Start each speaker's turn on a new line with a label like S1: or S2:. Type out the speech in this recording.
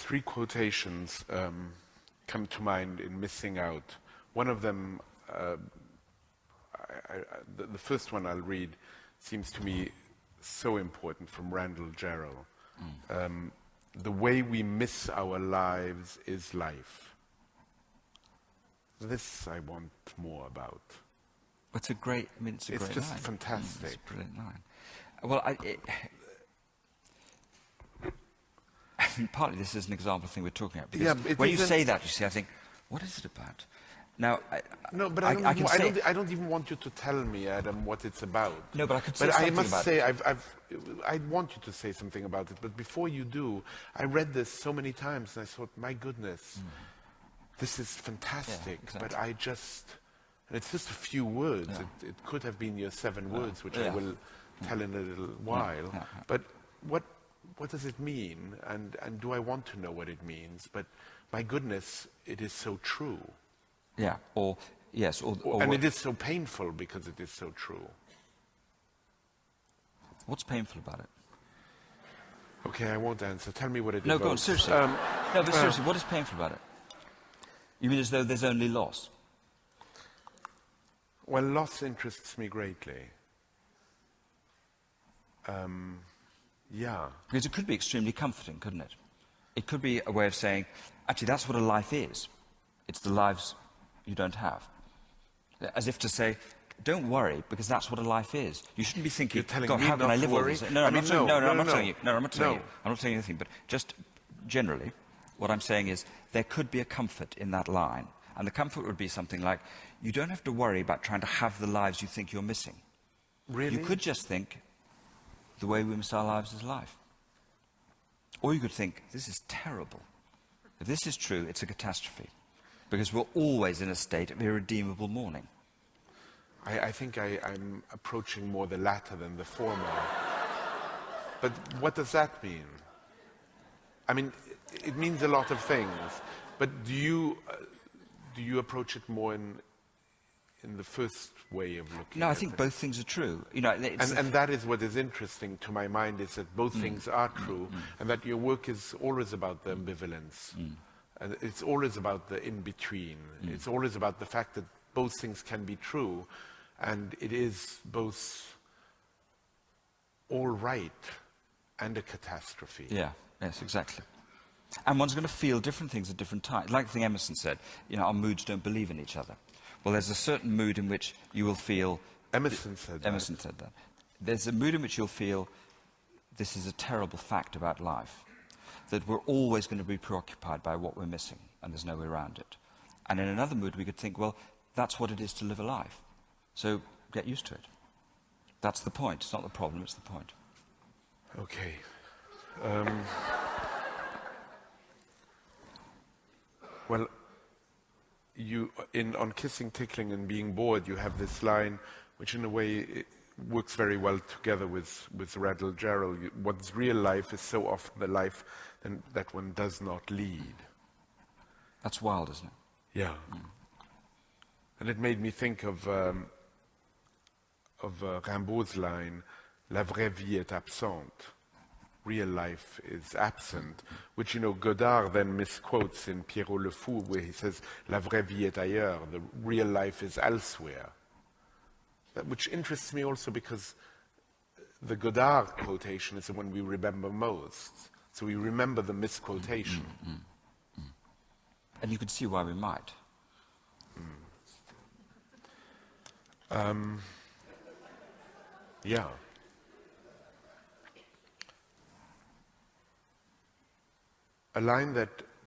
S1: three quotations come to mind in missing out. One of them, the first one I'll read, seems to me so important, from Randall Jarrell. The way we miss our lives is life. This I want more about.
S2: It's a great, I mean, it's a great line.
S1: It's just fantastic.
S2: It's a brilliant line. Well, partly this is an example of the thing we're talking about. Because when you say that, you see, I think, what is it about? Now,
S1: I don't even want you to tell me, Adam, what it's about.
S2: No, but I could say something about it.
S1: But I must say, I want you to say something about it. But before you do, I read this so many times, and I thought, my goodness, this is fantastic. Yeah, exactly. But and it's just a few words. Yeah. It could have been your 7 words, which I will tell in a little while. Yeah. But what does it mean? And do I want to know what it means? But my goodness, it is so true.
S2: Yeah,
S1: and it is so painful because it is so true.
S2: What's painful about it?
S1: Okay, I won't answer. Tell me what it is.
S2: No, go on, seriously. No, but seriously, what is painful about it? You mean as though there's only loss?
S1: Well, loss interests me greatly. Yeah.
S2: Because it could be extremely comforting, couldn't it? It could be a way of saying, actually, that's what a life is. It's the lives you don't have. As if to say, don't worry, because that's what a life is. You shouldn't be thinking, God, how can I live all this? No, I'm not telling you. I'm not telling you anything. But just generally, what I'm saying is, there could be a comfort in that line. And the comfort would be something like, you don't have to worry about trying to have the lives you think you're missing.
S1: Really?
S2: You could just think, the way we miss our lives is life. Or you could think, this is terrible. If this is true, it's a catastrophe. Because we're always in a state of irredeemable mourning.
S1: I think I'm approaching more the latter than the former. But what does that mean? I mean, it means a lot of things. But do you approach it more in the first way of looking?
S2: No, I think both things are true. You know,
S1: and that is what is interesting to my mind, is that both things are true, and that your work is always about the ambivalence. And it's always about the in-between. It's always about the fact that both things can be true, and it is both all right and a catastrophe.
S2: Yeah, yes, exactly. And one's going to feel different things at different times. Like the thing Emerson said, you know, our moods don't believe in each other. Well, there's a certain mood in which you will feel...
S1: Emerson said
S2: that. There's a mood in which you'll feel this is a terrible fact about life, that we're always going to be preoccupied by what we're missing, and there's no way around it. And in another mood, we could think, well, that's what it is to live a life. So get used to it. That's the point. It's not the problem, it's the point.
S1: Okay. Well, on Kissing, Tickling and Being Bored, you have this line, which in a way works very well together with Randall Jarrell. One's real life is so often the life that one does not lead.
S2: That's wild, isn't it?
S1: Yeah. And it made me think of Rimbaud's line, "La vraie vie est absente." Real life is absent, which, you know, Godard then misquotes in Pierrot le Fou, where he says, "La vraie vie est ailleurs," the real life is elsewhere. Which interests me also because the Godard quotation is the one we remember most. So we remember the misquotation.
S2: And you could see why we might.
S1: Yeah. A line that